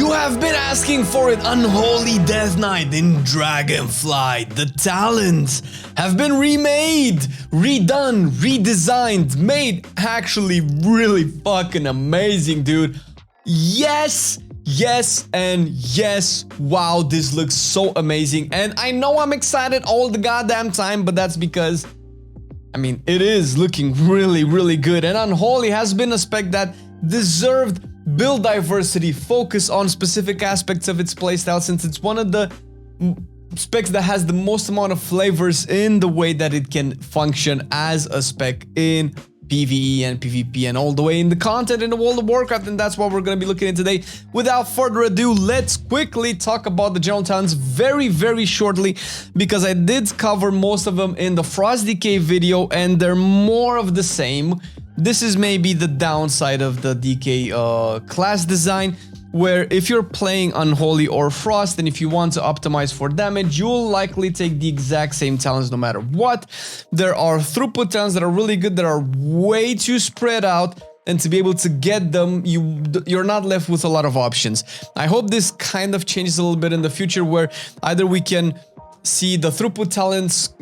You have been asking for it, Unholy Death Knight in Dragonflight. The talents have been remade, redone, redesigned, made actually really fucking amazing, dude. Yes, and yes. Wow, this looks so amazing. And I know I'm excited all the goddamn time, but that's because, I mean, it is looking really good. And Unholy has been a spec that deserved build diversity, focus on specific aspects of its playstyle, since it's one of the specs that has the most amount of flavors in the way that it can function as a spec in PvE and PvP and all the way in the content in the World of Warcraft, and that's what we're going to be looking at today. Without further ado, let's quickly talk about the general talents very shortly, because I did cover most of them in the Frost Decay video and they're more of the same. This is maybe the downside of the DK class design, where if you're playing Unholy or Frost and if you want to optimize for damage, you'll likely take the exact same talents no matter what. There are throughput talents that are really good, that are way too spread out, and to be able to get them, you're not left with a lot of options. I hope this kind of changes a little bit in the future, where either we can see the throughput talents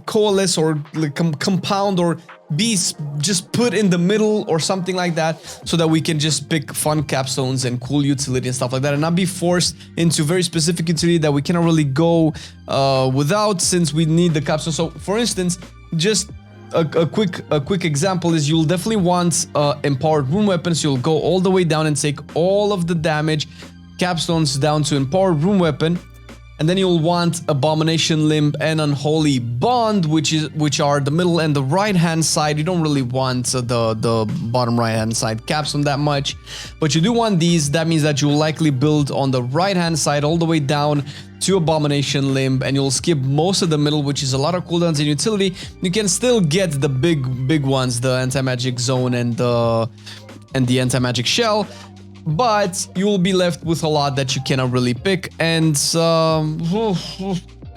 coalesce or compound or be just put in the middle or something like that, so that we can just pick fun capstones and cool utility and stuff like that, and not be forced into very specific utility that we cannot really go without, since we need the capstone. So for instance, just a quick example is you'll definitely want empowered rune weapons. You'll go all the way down and take all of the damage capstones down to empowered rune weapon. And then you'll want Abomination Limb and Unholy Bond, which are the middle and the right hand side. You don't really want the bottom right hand side capstone that much, but you do want these. That means that you'll likely build on the right hand side all the way down to Abomination Limb, and you'll skip most of the middle, which is a lot of cooldowns and utility. You can still get the big ones, the anti-magic zone and the anti-magic shell, but you will be left with a lot that you cannot really pick. And I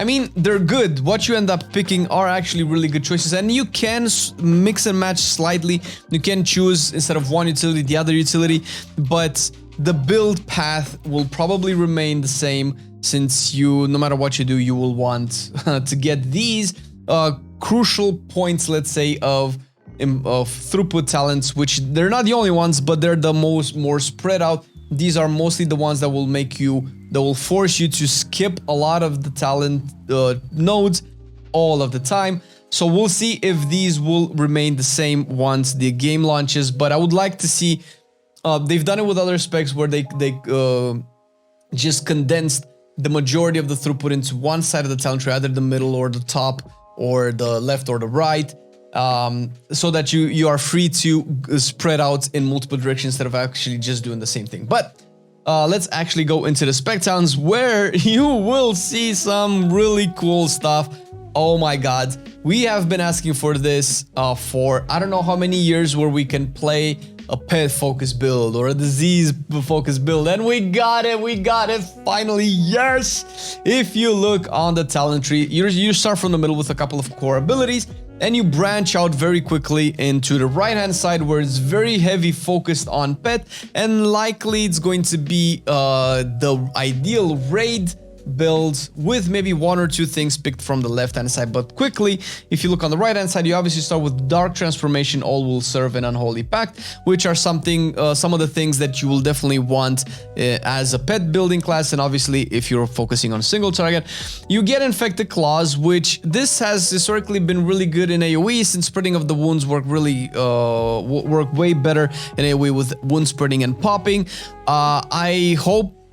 mean, they're good. What you end up picking are actually really good choices, and you can mix and match slightly. You can choose, instead of one utility, the other utility, but the build path will probably remain the same, since no matter what you do, you will want to get these crucial points, let's say, of throughput talents, which they're not the only ones, but they're the more spread out. These are mostly the ones that will force you to skip a lot of the talent nodes all of the time. So we'll see if these will remain the same once the game launches, but I would like to see, they've done it with other specs where they just condensed the majority of the throughput into one side of the talent tree, either the middle or the top or the left or the right, so that you are free to spread out in multiple directions instead of actually just doing the same thing. But let's actually go into the Spec Towns, where you will see some really cool stuff. Oh my god, we have been asking for this for I don't know how many years, where we can play a pet focus build or a disease focus build, and we got it finally. Yes, if you look on the talent tree, you start from the middle with a couple of core abilities, and you branch out very quickly into the right hand side, where it's very heavy focused on pet, and likely it's going to be the ideal raid build with maybe one or two things picked from the left hand side. But quickly, if you look on the right hand side, you obviously start with Dark Transformation, All Will Serve, and Unholy Pact, which are some of the things that you will definitely want as a pet building class. And obviously, if you're focusing on a single target, you get Infected Claws, which this has historically been really good in AoE, since spreading of the wounds work way better in AoE with wound spreading and popping.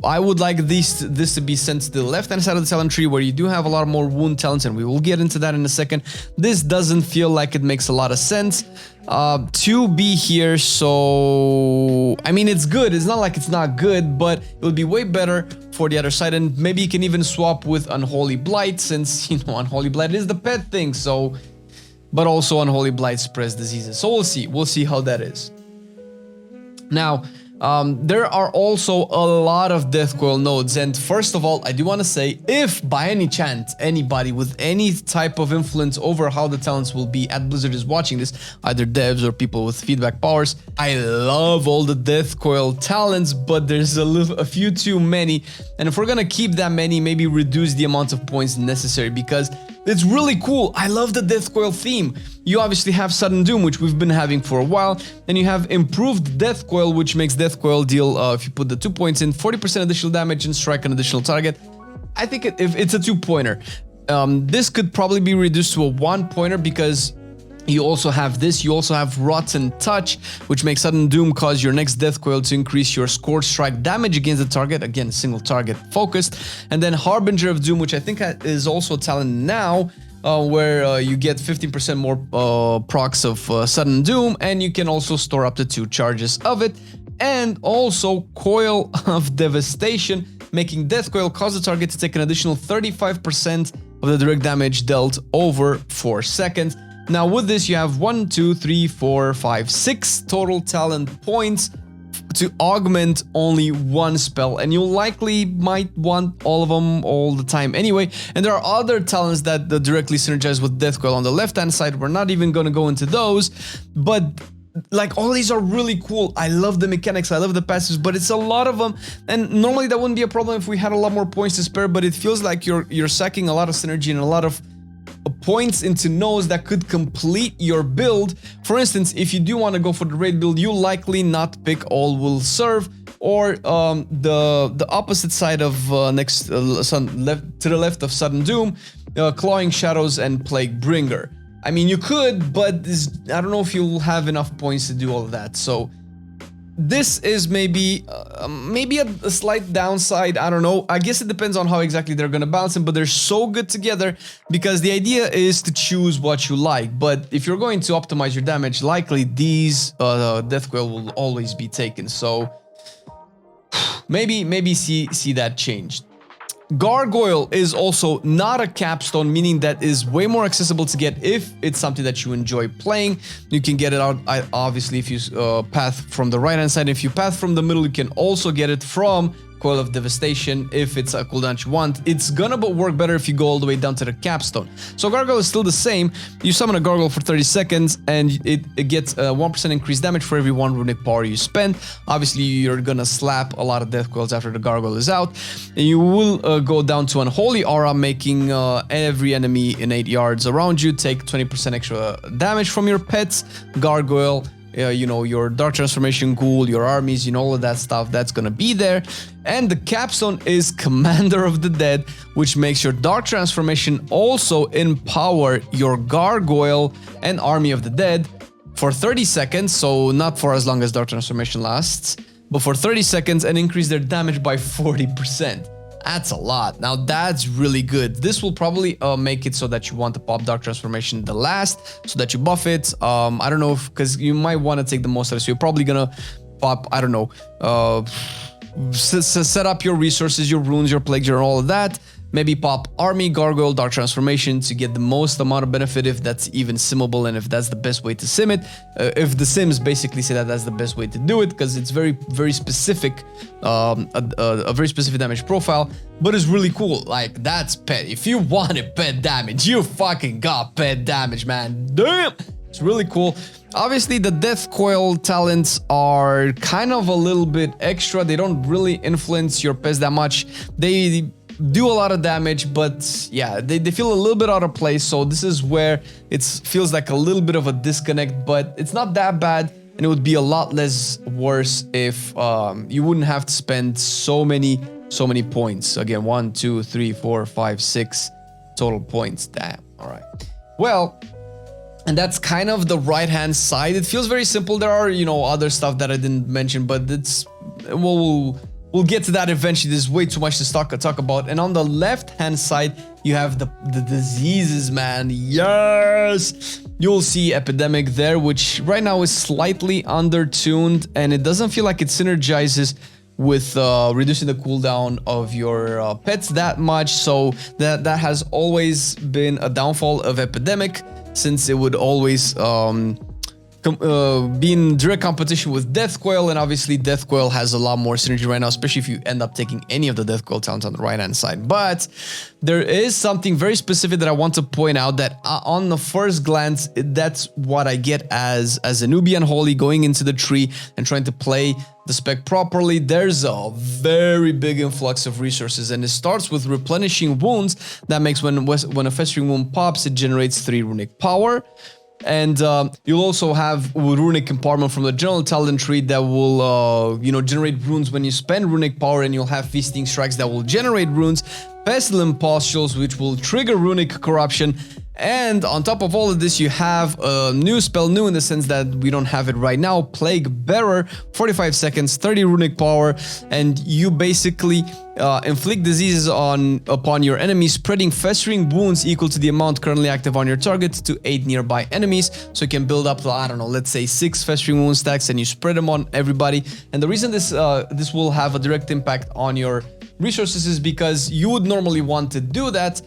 I would like this to be sent to the left-hand side of the talent tree, where you do have a lot more wound talents, and we will get into that in a second. This doesn't feel like it makes a lot of sense to be here, so I mean, it's good. It's not like it's not good, but it would be way better for the other side. And maybe you can even swap with Unholy Blight, since, you know, Unholy Blight is the pet thing, so, but also Unholy Blight spreads diseases. So we'll see how that is. Now, There are also a lot of Death Coil nodes, and first of all, I do want to say, if by any chance anybody with any type of influence over how the talents will be at Blizzard is watching this, either devs or people with feedback powers, I love all the Death Coil talents, but there's a few too many, and if we're gonna keep that many, maybe reduce the amount of points necessary, because it's really cool. I love the Death Coil theme. You obviously have Sudden Doom, which we've been having for a while, and you have improved Death Coil, which makes Death Coil deal, if you put the 2 points in, 40% additional damage and strike an additional target. I think if it's a 2-pointer. This could probably be reduced to a 1-pointer because you also have this, you also have Rotten Touch, which makes Sudden Doom cause your next Death Coil to increase your Scorch Strike damage against the target, again, single target focused, and then Harbinger of Doom, which I think is also a talent now, where you get 15% more procs of Sudden Doom, and you can also store up to 2 charges of it, and also Coil of Devastation, making Death Coil cause the target to take an additional 35% of the direct damage dealt over 4 seconds. Now with this you have 1, 2, 3, 4, 5, 6 total talent points to augment only one spell, and you likely might want all of them all the time anyway. And there are other talents that directly synergize with Death Coil on the left hand side. We're not even going to go into those, but like all these are really cool. I love the mechanics, I love the passives, but it's a lot of them, and normally that wouldn't be a problem if we had a lot more points to spare, but it feels like you're sacking a lot of synergy and a lot of points into nodes that could complete your build. For instance, if you do want to go for the raid build, you likely not pick All Will Serve, or the opposite side of to the left of Sudden Doom, Clawing Shadows and Plaguebearer. I mean, you could, but I don't know if you'll have enough points to do all of that. So this is maybe a slight downside. I don't know. I guess it depends on how exactly they're gonna balance them, but they're so good together because the idea is to choose what you like. But if you're going to optimize your damage, likely these Death Coil will always be taken. So maybe see that changed. Gargoyle is also not a capstone, meaning that is way more accessible to get if it's something that you enjoy playing. You can get it out, obviously, if you path from the right hand side. If you path from the middle, you can also get it from Coil of Devastation if it's a cooldown you want. It's gonna work better if you go all the way down to the capstone. So Gargoyle is still the same. You summon a Gargoyle for 30 seconds and it gets 1% increased damage for every 1 runic power you spend. Obviously, you're gonna slap a lot of Death Coils after the Gargoyle is out. And you will go down to Unholy Aura, making every enemy in 8 yards around you take 20% extra damage from your pets. Gargoyle, you know, your Dark Transformation Ghoul, your armies, you know, all of that stuff, that's gonna be there. And the capstone is Commander of the Dead, which makes your Dark Transformation also empower your Gargoyle and Army of the Dead for 30 seconds, so not for as long as Dark Transformation lasts, but for 30 seconds, and increase their damage by 40%. That's a lot. Now that's really good. This will probably make it so that you want to pop Dark Transformation the last, so that you buff it. I don't know if, because you might want to take the most out of it, so you're probably gonna pop, I don't know, set up your resources, your runes, your plagues, and all of that. Maybe pop Army, Gargoyle, Dark Transformation to get the most amount of benefit, if that's even simmable and if that's the best way to sim it. If the sims basically say that that's the best way to do it, because it's very specific, a very specific damage profile, but it's really cool. Like, that's pet. If you wanted pet damage, you fucking got pet damage, man. Damn! It's really cool. Obviously, the Death Coil talents are kind of a little bit extra. They don't really influence your pets that much. They do a lot of damage, but yeah, they feel a little bit out of place. So this is where it feels like a little bit of a disconnect, but it's not that bad, and it would be a lot less worse if you wouldn't have to spend so many points. Again, 1, 2, 3, 4, 5, 6 total points. Damn. All right. Well, and that's kind of the right hand side. It feels very simple. There are, you know, other stuff that I didn't mention, but it's we'll get to that eventually. There's way too much to talk about. And on the left-hand side, you have the diseases, man. Yes! You'll see Epidemic there, which right now is slightly undertuned, and it doesn't feel like it synergizes with reducing the cooldown of your pets that much. So that has always been a downfall of Epidemic, since it would always be in direct competition with Death Coil, and obviously Death Coil has a lot more synergy right now, especially if you end up taking any of the Death Coil towns on the right-hand side. But there is something very specific that I want to point out that on the first glance, that's what I get as a Nubian Holy going into the tree and trying to play the spec properly. There's a very big influx of resources, and it starts with replenishing wounds. That makes when a festering wound pops, it generates 3 runic power. And you'll also have runic empowerment from the general talent tree that will, generate runes when you spend runic power, and you'll have feasting strikes that will generate runes, pestilent pustules, which will trigger runic corruption. And on top of all of this, you have a new spell, new in the sense that we don't have it right now, Plaguebearer, 45 seconds, 30 runic power, and you basically inflict diseases upon your enemies, spreading festering wounds equal to the amount currently active on your target to 8 nearby enemies. So you can build up to, I don't know, let's say 6 festering wound stacks, and you spread them on everybody. And the reason this will have a direct impact on your resources is because you would normally want to do that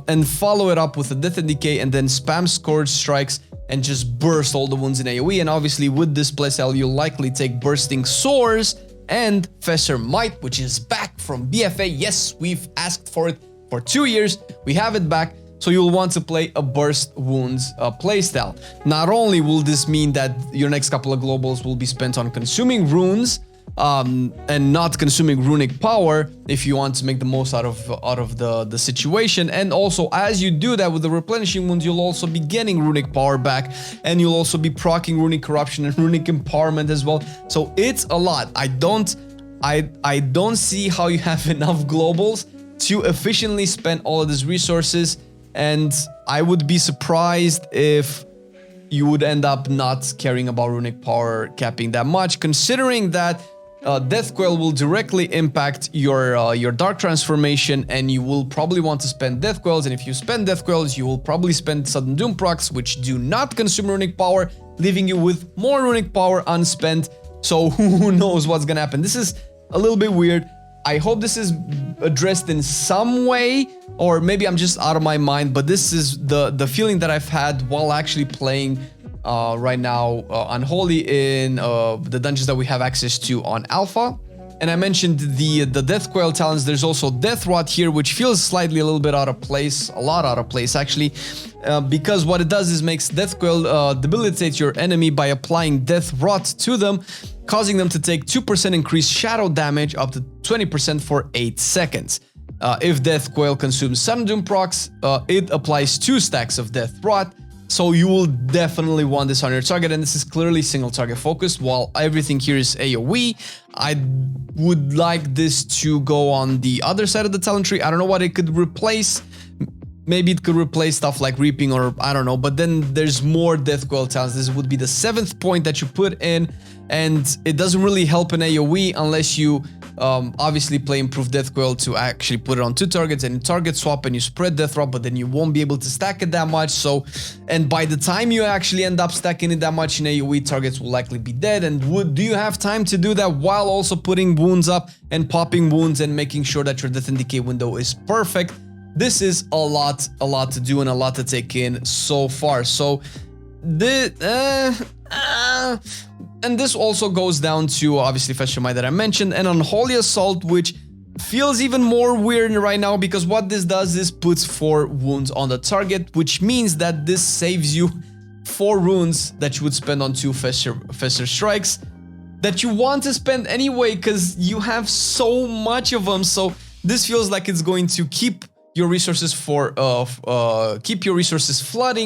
and follow it up with a Death and Decay, and then spam Scourge Strikes and just burst all the wounds in AoE. And obviously with this playstyle, you'll likely take Bursting Sores and Fester Might, which is back from BFA. Yes, we've asked for it for 2 years. We have it back. So you'll want to play a Burst Wounds playstyle. Not only will this mean that your next couple of globals will be spent on consuming runes, and not consuming runic power if you want to make the most out of the situation. And also, as you do that with the replenishing wounds, you'll also be getting runic power back, and you'll also be proccing runic corruption and runic empowerment as well. So it's a lot. I don't see how you have enough globals to efficiently spend all of these resources, and I would be surprised if you would end up not caring about runic power capping that much, considering that Death Coil will directly impact your Dark Transformation, and you will probably want to spend Death Coils, and if you spend Death Coils, you will probably spend Sudden Doom procs, which do not consume runic power, leaving you with more runic power unspent. So who knows what's gonna happen. This is a little bit weird. I hope this is addressed in some way, or maybe I'm just out of my mind, but this is the feeling that I've had while actually playing right now Unholy in the dungeons that we have access to on Alpha. And I mentioned the Death Coil talents. There's also Deathrot here, which feels slightly a little bit out of place, a lot out of place actually, because what it does is makes Death Coil debilitate your enemy by applying Deathrot to them, causing them to take 2% increased shadow damage up to 20% for 8 seconds. If Death Coil consumes Sudden Doom procs, it applies 2 stacks of Deathrot. So you will definitely want this on your target, and this is clearly single target focused, while everything here is AoE. I would like this to go on the other side of the talent tree. I don't know what it could replace. Maybe it could replace stuff like Reaping, or I don't know, but then there's more Death Coil talents. This would be the 7th point that you put in, and it doesn't really help in AoE unless you obviously play Improved Death Coil to actually put it on 2 targets, and you target swap and you spread Deathrot, but then you won't be able to stack it that much. So, and by the time you actually end up stacking it that much in AoE, targets will likely be dead. And do you have time to do that while also putting wounds up and popping wounds and making sure that your Death and Decay window is perfect? This is a lot to do and a lot to take in so far. So and this also goes down to obviously Fester Might that I mentioned, and Unholy Assault, which feels even more weird right now, because what this does is puts 4 wounds on the target, which means that this saves you 4 runes that you would spend on 2 Fester Strikes that you want to spend anyway because you have so much of them. So this feels like it's going to keep your resources flooding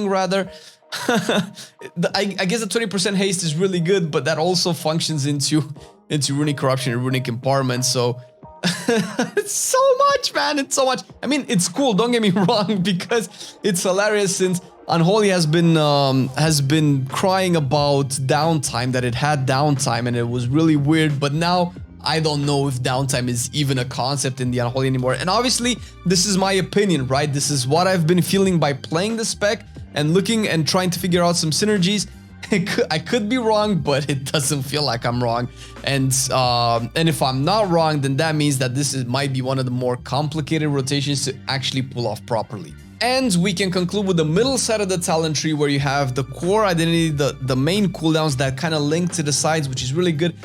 rather. I guess the 20% haste is really good, but that also functions into runic corruption and runic empowerment. So it's so much, man. It's so much. I mean, it's cool. Don't get me wrong, because it's hilarious since Unholy has been crying about downtime, that it had downtime and it was really weird. But now I don't know if downtime is even a concept in the Unholy anymore. And obviously, this is my opinion, right? This is what I've been feeling by playing the spec and looking and trying to figure out some synergies. I could be wrong, but it doesn't feel like I'm wrong. And if I'm not wrong, then that means that this might be one of the more complicated rotations to actually pull off properly. And we can conclude with the middle side of the talent tree, where you have the core identity, the main cooldowns that kind of link to the sides, which is really good.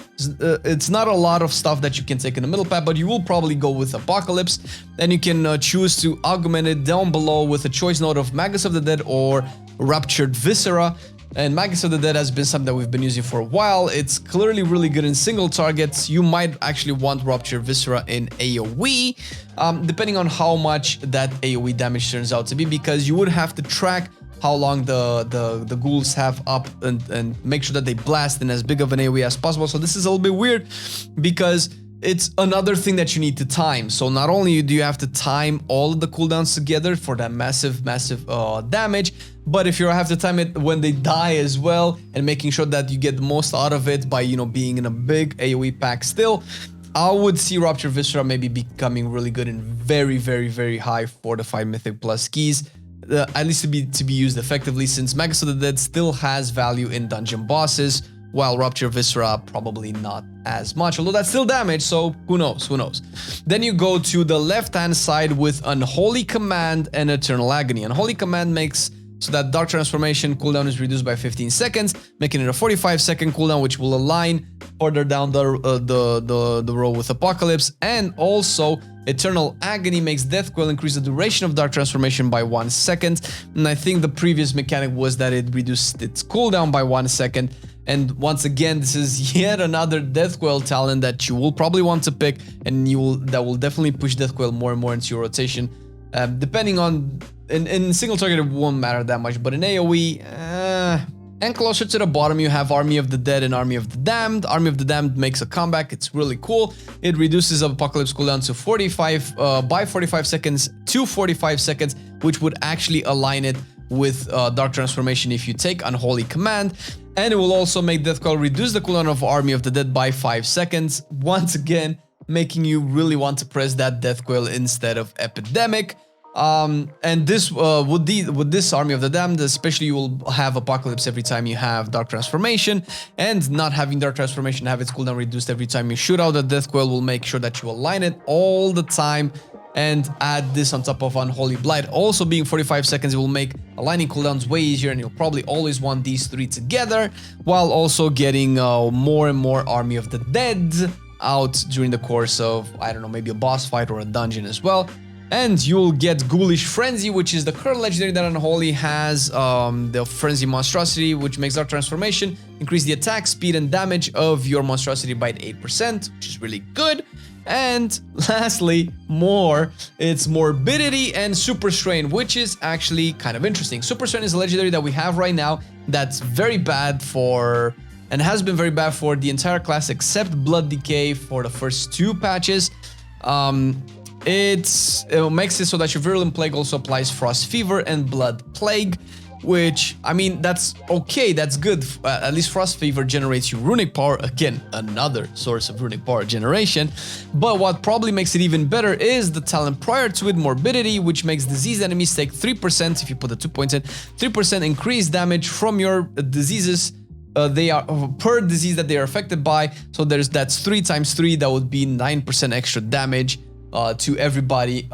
It's not a lot of stuff that you can take in the middle path, but you will probably go with Apocalypse. Then you can choose to augment it down below with a choice note of Magus of the Dead or Raptured Viscera. And Magus of the Dead has been something that we've been using for a while. It's clearly really good in single targets. You might actually want Rupture Viscera in AoE, depending on how much that AoE damage turns out to be, because you would have to track how long the ghouls have up and make sure that they blast in as big of an AoE as possible. So this is a little bit weird because it's another thing that you need to time. So not only do you have to time all of the cooldowns together for that massive damage, but if you have to time it when they die as well, and making sure that you get the most out of it by, you know, being in a big AoE pack still, I would see Rupture Viscera maybe becoming really good in very high fortified Mythic Plus keys, at least to be used effectively, since Magus of the Dead still has value in dungeon bosses, while Rupture Viscera probably not as much, although that's still damage, so who knows. Then you go to the left-hand side with Unholy Command and Eternal Agony. Unholy Command makes so that Dark Transformation cooldown is reduced by 15 seconds, making it a 45-second cooldown, which will align further down the row with Apocalypse. And also, Eternal Agony makes Death Coil increase the duration of Dark Transformation by 1 second. And I think the previous mechanic was that it reduced its cooldown by 1 second. And once again, this is yet another Death Coil talent that you will probably want to pick, and that will definitely push Death Coil more and more into your rotation. Depending on, in single target it won't matter that much, but in AoE, and closer to the bottom you have Army of the Dead and Army of the Damned. Army of the Damned makes a comeback. It's really cool. It reduces Apocalypse cooldown to 45 seconds to 45 seconds, which would actually align it with Dark Transformation if you take Unholy Command. And it will also make Death Coil reduce the cooldown of Army of the Dead by 5 seconds, once again making you really want to press that Death Coil instead of Epidemic. And this with this Army of the Damned, especially, you will have Apocalypse every time you have Dark Transformation, and not having Dark Transformation have its cooldown reduced every time you shoot out the Death Coil will make sure that you align it all the time. And add this on top of Unholy Blight, also being 45 seconds, it will make aligning cooldowns way easier, and you'll probably always want these three together, while also getting more and more Army of the Dead out during the course of, I don't know, maybe a boss fight or a dungeon as well. And you'll get Ghoulish Frenzy, which is the current legendary that Unholy has, the Frenzy Monstrosity, which makes Dark Transformation increase the attack, speed, and damage of your monstrosity by 8%, which is really good. And lastly, it's Morbidity and Super Strain, which is actually kind of interesting. Super Strain is a legendary that we have right now that's very bad for, and has been very bad for the entire class except Blood Decay for the first 2 patches. It makes it so that your Virulent Plague also applies Frost Fever and Blood Plague, which, I mean, that's okay, that's good. At least Frost Fever generates you Runic Power, again, another source of Runic Power generation. But what probably makes it even better is the talent prior to it, Morbidity, which makes diseased enemies take 3%, if you put the 2 points in, 3% increased damage from your diseases. They are per disease that they are affected by. So that's 3 times 3, that would be 9% extra damage to everybody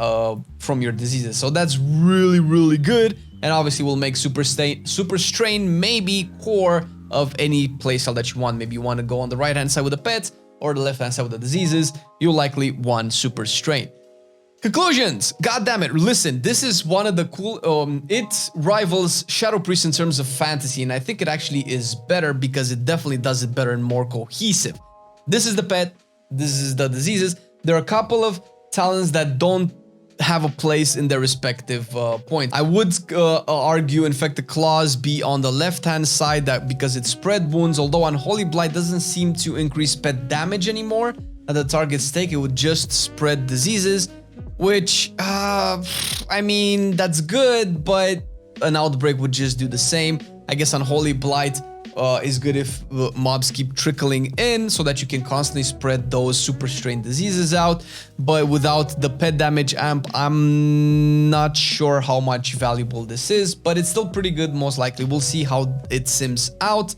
from your diseases. So that's really good. And obviously will make Super Strain maybe core of any playstyle that you want. Maybe you want to go on the right hand side with the pets or the left hand side with the diseases. You'll likely want Super Strain. Conclusions. God damn it. Listen, this is one of the cool, it rivals Shadow Priest in terms of fantasy, and I think it actually is better because it definitely does it better and more cohesive. This is the pet, this is the diseases. There are a couple of talents that don't have a place in their respective point. I would argue, in fact, the claws be on the left-hand side, that because it spread wounds, although Unholy Blight doesn't seem to increase pet damage anymore at the target's take, it would just spread diseases, which, I mean, that's good, but an Outbreak would just do the same. I guess Unholy Blight is good if mobs keep trickling in so that you can constantly spread those Super Strain diseases out, but without the pet damage amp, I'm not sure how much valuable this is, but it's still pretty good most likely. We'll see how it sims out.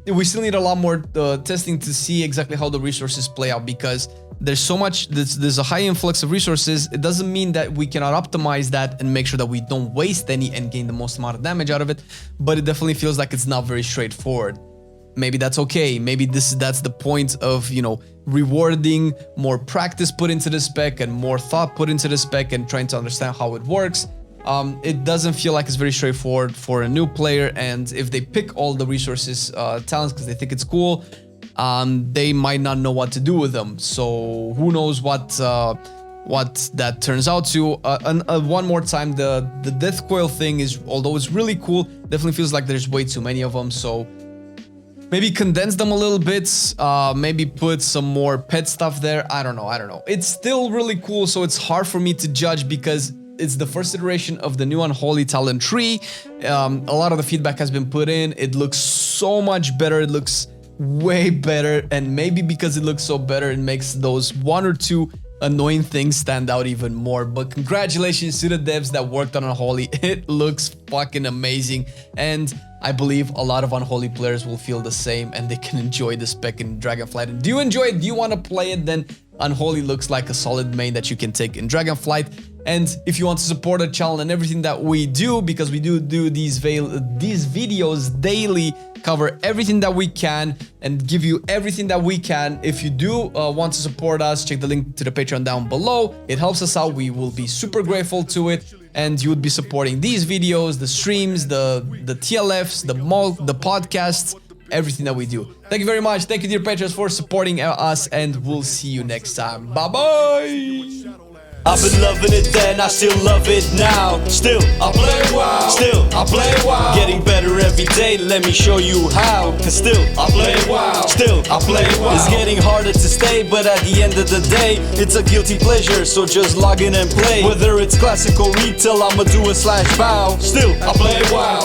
We still need a lot more testing to see exactly how the resources play out, because there's so much, there's a high influx of resources. It doesn't mean that we cannot optimize that and make sure that we don't waste any and gain the most amount of damage out of it, but it definitely feels like it's not very straightforward. Maybe that's okay. Maybe that's the point of, you know, rewarding more practice put into the spec and more thought put into the spec and trying to understand how it works. It doesn't feel like it's very straightforward for a new player, and if they pick all the resources talents because they think it's cool, they might not know what to do with them. So who knows what that turns out to. One more time, the death coil thing is, although it's really cool, definitely feels like there's way too many of them. So maybe condense them a little bit, maybe put some more pet stuff there. I don't know. It's still really cool, so it's hard for me to judge because it's the first iteration of the new Unholy talent tree. A lot of the feedback has been put in. It looks so much better. It looks way better, and maybe because it looks so better, it makes those one or two annoying things stand out even more. But congratulations to the devs that worked on Unholy. It looks fucking amazing, and I believe a lot of Unholy players will feel the same, and they can enjoy the spec in Dragonflight. And do you enjoy it? Do you want to play it? Then Unholy looks like a solid main that you can take in Dragonflight. And if you want to support the channel and everything that we do, because we do these videos daily, cover everything that we can and give you everything that we can. If you do want to support us, check the link to the Patreon down below. It helps us out. We will be super grateful to it, and you would be supporting these videos, the streams, the TLFs, the podcasts, everything that we do. Thank you very much. Thank you, dear patrons, for supporting us, and we'll see you next time. Bye bye. I've been loving it then, I still love it now. Still, I play WoW. Still, I play WoW. Getting better every day, let me show you how. Cause still, I play WoW. Still, I play WoW. It's getting harder to stay, but at the end of the day, it's a guilty pleasure, so just log in and play. Whether it's classic or retail, I'ma do a /bow. Still, I play WoW.